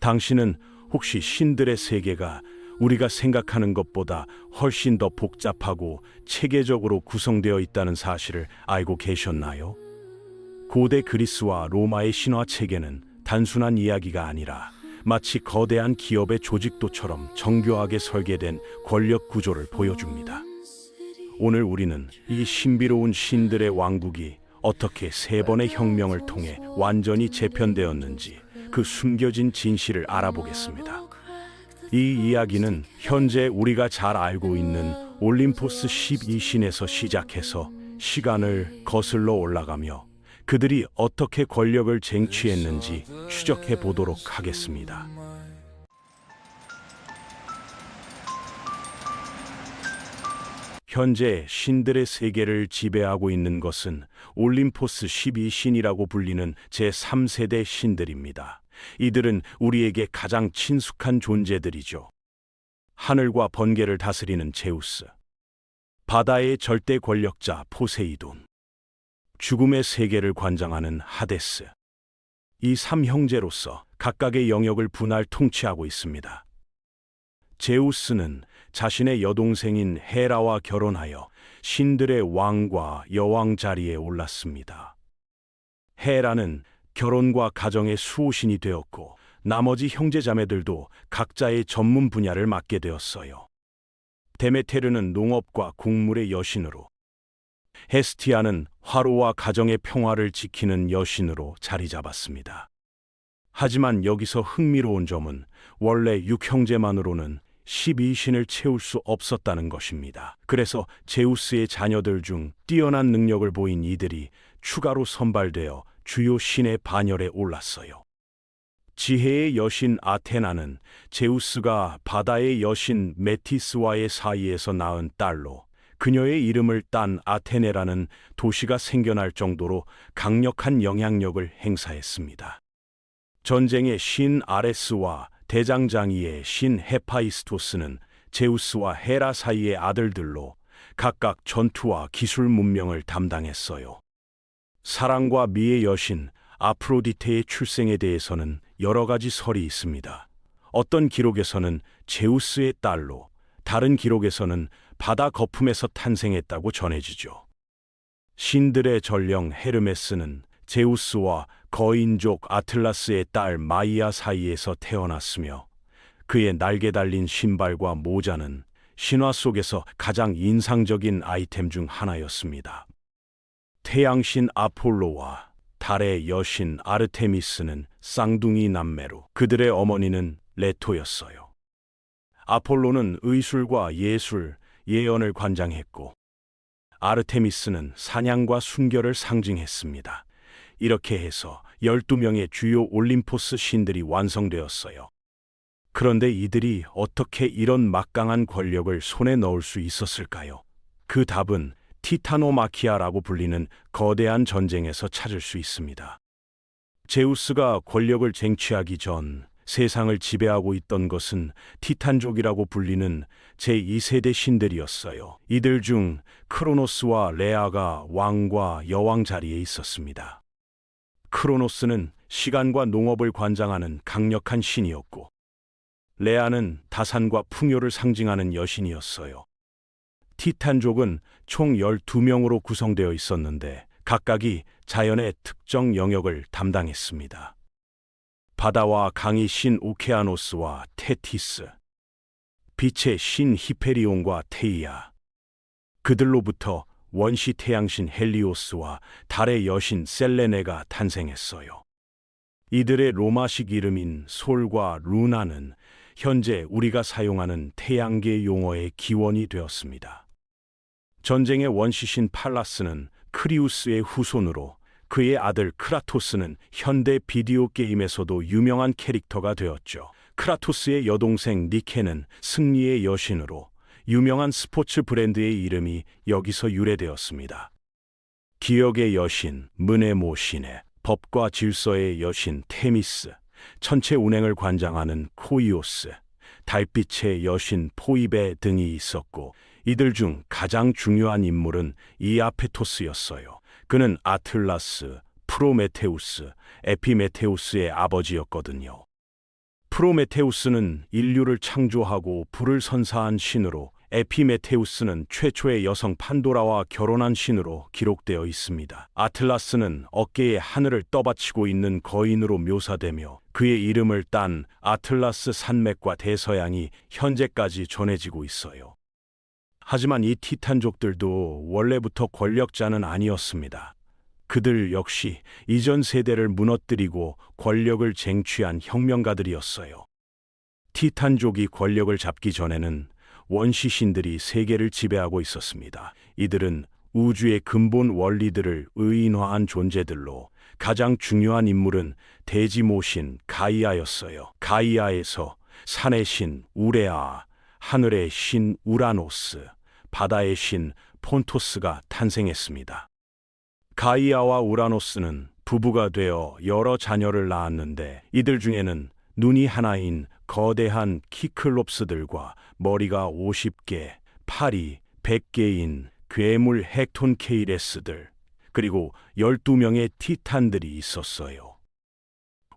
당신은 혹시 신들의 세계가 우리가 생각하는 것보다 훨씬 더 복잡하고 체계적으로 구성되어 있다는 사실을 알고 계셨나요? 고대 그리스와 로마의 신화 체계는 단순한 이야기가 아니라 마치 거대한 기업의 조직도처럼 정교하게 설계된 권력 구조를 보여줍니다. 오늘 우리는 이 신비로운 신들의 왕국이 어떻게 세 번의 혁명을 통해 완전히 재편되었는지 그 숨겨진 진실을 알아보겠습니다. 이 이야기는 현재 우리가 잘 알고 있는 올림포스 12신에서 시작해서 시간을 거슬러 올라가며 그들이 어떻게 권력을 쟁취했는지 추적해 보도록 하겠습니다. 현재 신들의 세계를 지배하고 있는 것은 올림포스 12신이라고 불리는 제3세대 신들입니다. 이들은 우리에게 가장 친숙한 존재들이죠. 하늘과 번개를 다스리는 제우스, 바다의 절대 권력자 포세이돈, 죽음의 세계를 관장하는 하데스. 이 3형제로서 각각의 영역을 분할 통치하고 있습니다. 제우스는 자신의 여동생인 헤라와 결혼하여 신들의 왕과 여왕 자리에 올랐습니다. 헤라는 결혼과 가정의 수호신이 되었고 나머지 형제자매들도 각자의 전문 분야를 맡게 되었어요. 데메테르는 농업과 곡물의 여신으로, 헤스티아는 화로와 가정의 평화를 지키는 여신으로 자리 잡았습니다. 하지만 여기서 흥미로운 점은 원래 6형제만으로는 12신을 채울 수 없었다는 것입니다. 그래서 제우스의 자녀들 중 뛰어난 능력을 보인 이들이 추가로 선발되어 주요 신의 반열에 올랐어요. 지혜의 여신 아테나는 제우스가 바다의 여신 메티스와의 사이에서 낳은 딸로 그녀의 이름을 딴 아테네라는 도시가 생겨날 정도로 강력한 영향력을 행사했습니다. 전쟁의 신 아레스와 대장장이의 신 헤파이스토스는 제우스와 헤라 사이의 아들들로 각각 전투와 기술 문명을 담당했어요. 사랑과 미의 여신 아프로디테의 출생에 대해서는 여러 가지 설이 있습니다. 어떤 기록에서는 제우스의 딸로, 다른 기록에서는 바다 거품에서 탄생했다고 전해지죠. 신들의 전령 헤르메스는 제우스와 거인족 아틀라스의 딸 마이아 사이에서 태어났으며 그의 날개 달린 신발과 모자는 신화 속에서 가장 인상적인 아이템 중 하나였습니다. 태양신 아폴로와 달의 여신 아르테미스는 쌍둥이 남매로 그들의 어머니는 레토였어요. 아폴로는 의술과 예술, 예언을 관장했고 아르테미스는 사냥과 순결을 상징했습니다. 이렇게 해서 12명의 주요 올림포스 신들이 완성되었어요. 그런데 이들이 어떻게 이런 막강한 권력을 손에 넣을 수 있었을까요? 그 답은 티타노마키아라고 불리는 거대한 전쟁에서 찾을 수 있습니다. 제우스가 권력을 쟁취하기 전 세상을 지배하고 있던 것은 티탄족이라고 불리는 제2세대 신들이었어요. 이들 중 크로노스와 레아가 왕과 여왕 자리에 있었습니다. 크로노스는 시간과 농업을 관장하는 강력한 신이었고 레아는 다산과 풍요를 상징하는 여신이었어요. 티탄족은 총 12명으로 구성되어 있었는데 각각이 자연의 특정 영역을 담당했습니다. 바다와 강의 신 오케아노스와 테티스, 빛의 신 히페리온과 테이아, 그들로부터 원시 태양신 헬리오스와 달의 여신 셀레네가 탄생했어요. 이들의 로마식 이름인 솔과 루나는 현재 우리가 사용하는 태양계 용어의 기원이 되었습니다. 전쟁의 원시신 팔라스는 크리우스의 후손으로 그의 아들 크라토스는 현대 비디오 게임에서도 유명한 캐릭터가 되었죠. 크라토스의 여동생 니케는 승리의 여신으로 유명한 스포츠 브랜드의 이름이 여기서 유래되었습니다. 기억의 여신 무네모시네, 법과 질서의 여신 테미스, 천체 운행을 관장하는 코이오스, 달빛의 여신 포이베 등이 있었고 이들 중 가장 중요한 인물은 이아페토스였어요. 그는 아틀라스, 프로메테우스, 에피메테우스의 아버지였거든요. 프로메테우스는 인류를 창조하고 불을 선사한 신으로, 에피메테우스는 최초의 여성 판도라와 결혼한 신으로 기록되어 있습니다. 아틀라스는 어깨에 하늘을 떠받치고 있는 거인으로 묘사되며 그의 이름을 딴 아틀라스 산맥과 대서양이 현재까지 전해지고 있어요. 하지만 이 티탄족들도 원래부터 권력자는 아니었습니다. 그들 역시 이전 세대를 무너뜨리고 권력을 쟁취한 혁명가들이었어요. 티탄족이 권력을 잡기 전에는 원시신들이 세계를 지배하고 있었습니다. 이들은 우주의 근본 원리들을 의인화한 존재들로 가장 중요한 인물은 대지모신 가이아였어요. 가이아에서 산의 신 우레아, 하늘의 신 우라노스, 바다의 신 폰토스가 탄생했습니다. 가이아와 우라노스는 부부가 되어 여러 자녀를 낳았는데 이들 중에는 눈이 하나인 거대한 키클롭스들과 머리가 50개, 팔이 100개인 괴물 헥톤케이레스들, 그리고 12명의 티탄들이 있었어요.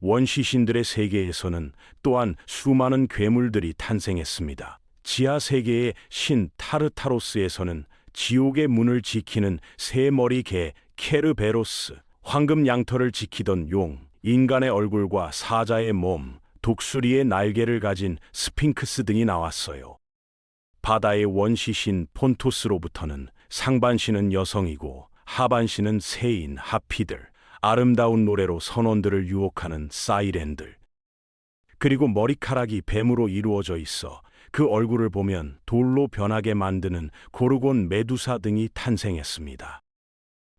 원시신들의 세계에서는 또한 수많은 괴물들이 탄생했습니다. 지하 세계의 신 타르타로스에서는 지옥의 문을 지키는 세 머리 개 케르베로스, 황금 양털을 지키던 용, 인간의 얼굴과 사자의 몸, 독수리의 날개를 가진 스핑크스 등이 나왔어요. 바다의 원시신 폰토스로부터는 상반신은 여성이고 하반신은 새인 하피들, 아름다운 노래로 선원들을 유혹하는 사이렌들, 그리고 머리카락이 뱀으로 이루어져 있어 그 얼굴을 보면 돌로 변하게 만드는 고르곤 메두사 등이 탄생했습니다.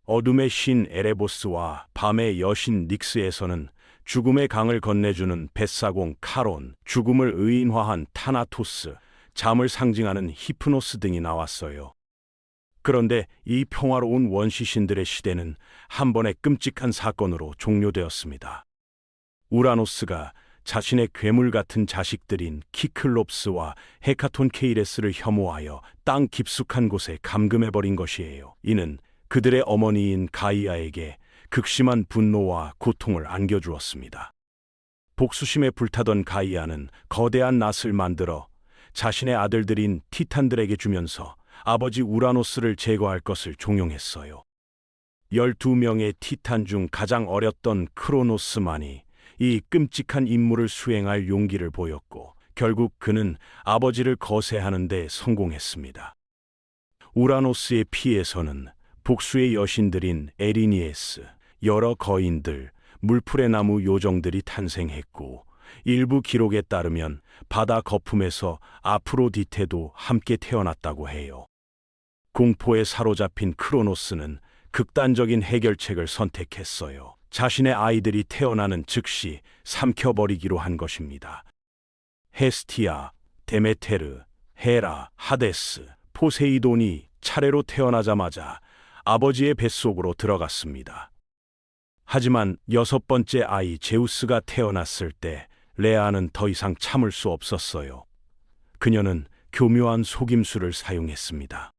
어둠의 신 에레보스와 밤의 여신 닉스에서는 죽음의 강을 건네주는 뱃사공 카론, 죽음을 의인화한 타나토스, 잠을 상징하는 히프노스 등이 나왔어요. 그런데 이 평화로운 원시신들의 시대는 한 번의 끔찍한 사건으로 종료되었습니다. 우라노스가 자신의 괴물 같은 자식들인 키클롭스와 헤카톤케이레스를 혐오하여 땅 깊숙한 곳에 감금해버린 것이에요. 이는 그들의 어머니인 가이아에게 극심한 분노와 고통을 안겨주었습니다. 복수심에 불타던 가이아는 거대한 낫을 만들어 자신의 아들들인 티탄들에게 주면서 아버지 우라노스를 제거할 것을 종용했어요. 12명의 티탄 중 가장 어렸던 크로노스만이 이 끔찍한 임무를 수행할 용기를 보였고 결국 그는 아버지를 거세하는 데 성공했습니다. 우라노스의 피에서는 복수의 여신들인 에리니에스, 여러 거인들, 물풀의 나무 요정들이 탄생했고 일부 기록에 따르면 바다 거품에서 아프로디테도 함께 태어났다고 해요. 공포에 사로잡힌 크로노스는 극단적인 해결책을 선택했어요. 자신의 아이들이 태어나는 즉시 삼켜버리기로 한 것입니다. 헤스티아, 데메테르, 헤라, 하데스, 포세이돈이 차례로 태어나자마자 아버지의 뱃속으로 들어갔습니다. 하지만 6번째 아이 제우스가 태어났을 때 레아는 더 이상 참을 수 없었어요. 그녀는 교묘한 속임수를 사용했습니다.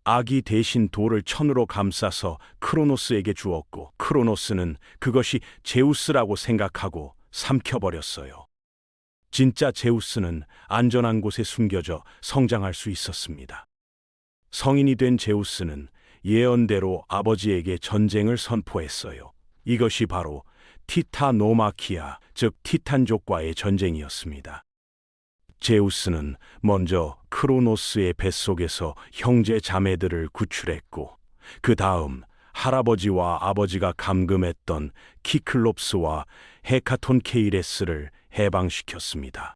아기 대신 돌을 천으로 감싸서 크로노스에게 주었고 크로노스는 그것이 제우스라고 생각하고 삼켜버렸어요. 진짜 제우스는 안전한 곳에 숨겨져 성장할 수 있었습니다. 성인이 된 제우스는 예언대로 아버지에게 전쟁을 선포했어요. 이것이 바로 티타노마키아, 즉 티탄족과의 전쟁이었습니다. 제우스는 먼저 크로노스의 뱃속에서 형제 자매들을 구출했고 그 다음 할아버지와 아버지가 감금했던 키클롭스와 헤카톤케이레스를 해방시켰습니다.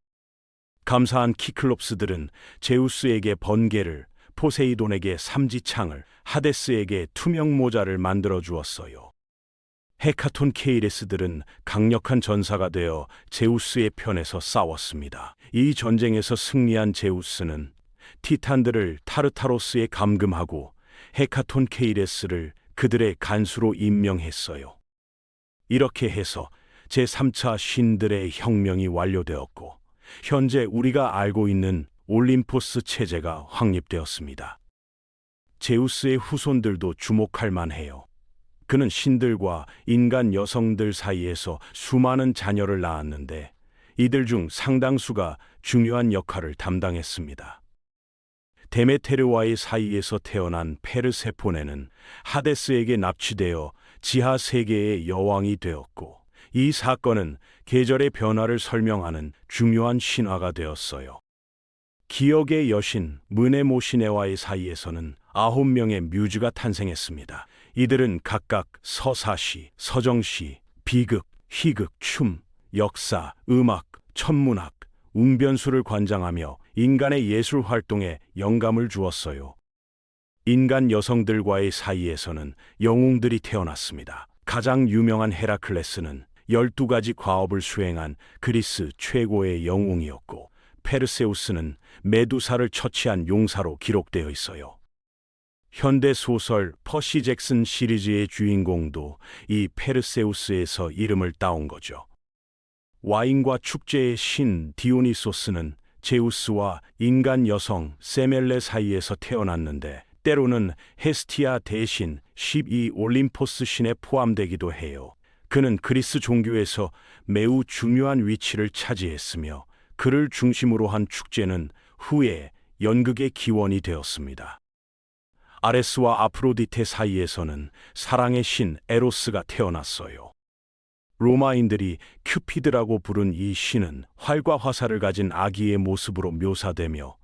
감사한 키클롭스들은 제우스에게 번개를, 포세이돈에게 삼지창을, 하데스에게 투명 모자를 만들어 주었어요. 헤카톤케이레스들은 강력한 전사가 되어 제우스의 편에서 싸웠습니다. 이 전쟁에서 승리한 제우스는 티탄들을 타르타로스에 감금하고 헤카톤케이레스를 그들의 간수로 임명했어요. 이렇게 해서 제3차 신들의 혁명이 완료되었고 현재 우리가 알고 있는 올림포스 체제가 확립되었습니다. 제우스의 후손들도 주목할 만해요. 그는 신들과 인간 여성들 사이에서 수많은 자녀를 낳았는데 이들 중 상당수가 중요한 역할을 담당했습니다. 데메테르와의 사이에서 태어난 페르세포네는 하데스에게 납치되어 지하 세계의 여왕이 되었고, 이 사건은 계절의 변화를 설명하는 중요한 신화가 되었어요. 기억의 여신 무네모시네와의 사이에서는 9명의 뮤즈가 탄생했습니다. 이들은 각각 서사시, 서정시, 비극, 희극, 춤, 역사, 음악, 천문학, 웅변수를 관장하며 인간의 예술 활동에 영감을 주었어요. 인간 여성들과의 사이에서는 영웅들이 태어났습니다. 가장 유명한 헤라클레스는 12가지 과업을 수행한 그리스 최고의 영웅이었고, 페르세우스는 메두사를 처치한 용사로 기록되어 있어요. 현대 소설 퍼시 잭슨 시리즈의 주인공도 이 페르세우스에서 이름을 따온 거죠. 와인과 축제의 신 디오니소스는 제우스와 인간 여성 세멜레 사이에서 태어났는데, 때로는 헤스티아 대신 12 올림포스 신에 포함되기도 해요. 그는 그리스 종교에서 매우 중요한 위치를 차지했으며, 그를 중심으로 한 축제는 후에 연극의 기원이 되었습니다. 아레스와 아프로디테 사이에서는 사랑의 신 에로스가 태어났어요. 로마인들이 큐피드라고 부른 이 신은 활과 화살을 가진 아기의 모습으로 묘사되며,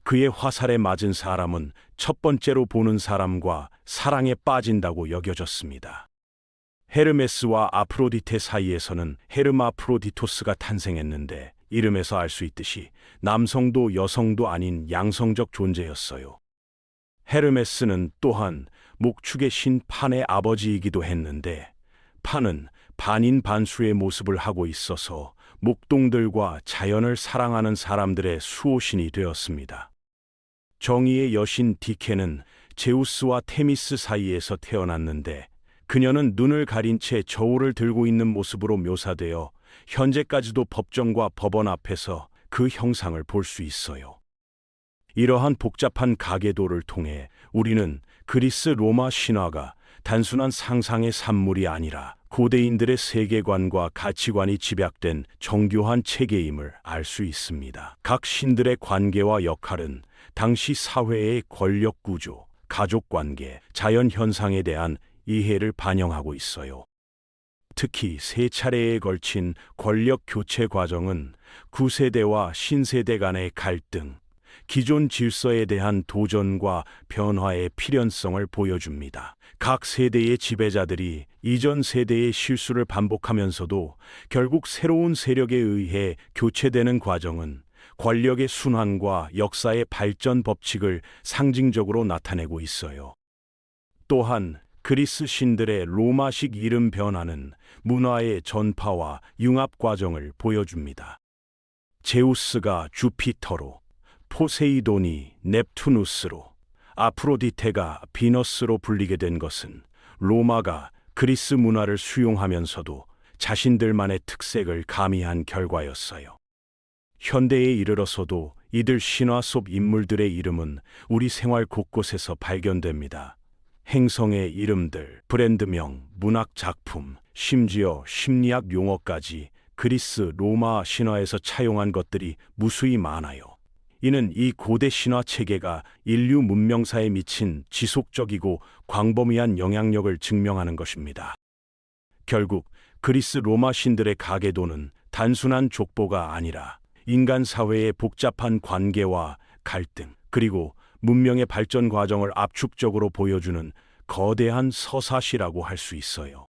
그의 화살에 맞은 사람은 첫 번째로 보는 사람과 사랑에 빠진다고 여겨졌습니다. 헤르메스와 아프로디테 사이에서는 헤르마프로디토스가 탄생했는데, 이름에서 알 수 있듯이 남성도 여성도 아닌 양성적 존재였어요. 헤르메스는 또한 목축의 신 판의 아버지이기도 했는데, 판은 반인반수의 모습을 하고 있어서 목동들과 자연을 사랑하는 사람들의 수호신이 되었습니다. 정의의 여신 디케는 제우스와 테미스 사이에서 태어났는데, 그녀는 눈을 가린 채 저울을 들고 있는 모습으로 묘사되어 현재까지도 법정과 법원 앞에서 그 형상을 볼 수 있어요. 이러한 복잡한 가계도를 통해 우리는 그리스 로마 신화가 단순한 상상의 산물이 아니라 고대인들의 세계관과 가치관이 집약된 정교한 체계임을 알 수 있습니다. 각 신들의 관계와 역할은 당시 사회의 권력 구조, 가족 관계, 자연 현상에 대한 이해를 반영하고 있어요. 특히 3차례에 걸친 권력 교체 과정은 구세대와 신세대 간의 갈등, 기존 질서에 대한 도전과 변화의 필연성을 보여줍니다. 각 세대의 지배자들이 이전 세대의 실수를 반복하면서도 결국 새로운 세력에 의해 교체되는 과정은 권력의 순환과 역사의 발전 법칙을 상징적으로 나타내고 있어요. 또한 그리스 신들의 로마식 이름 변화는 문화의 전파와 융합 과정을 보여줍니다. 제우스가 주피터로, 포세이돈이 넵투누스로, 아프로디테가 비너스로 불리게 된 것은 로마가 그리스 문화를 수용하면서도 자신들만의 특색을 가미한 결과였어요. 현대에 이르러서도 이들 신화 속 인물들의 이름은 우리 생활 곳곳에서 발견됩니다. 행성의 이름들, 브랜드명, 문학 작품, 심지어 심리학 용어까지 그리스 로마 신화에서 차용한 것들이 무수히 많아요. 이는 이 고대 신화 체계가 인류 문명사에 미친 지속적이고 광범위한 영향력을 증명하는 것입니다. 결국 그리스 로마 신들의 가계도는 단순한 족보가 아니라 인간 사회의 복잡한 관계와 갈등, 그리고 문명의 발전 과정을 압축적으로 보여주는 거대한 서사시라고 할 수 있어요.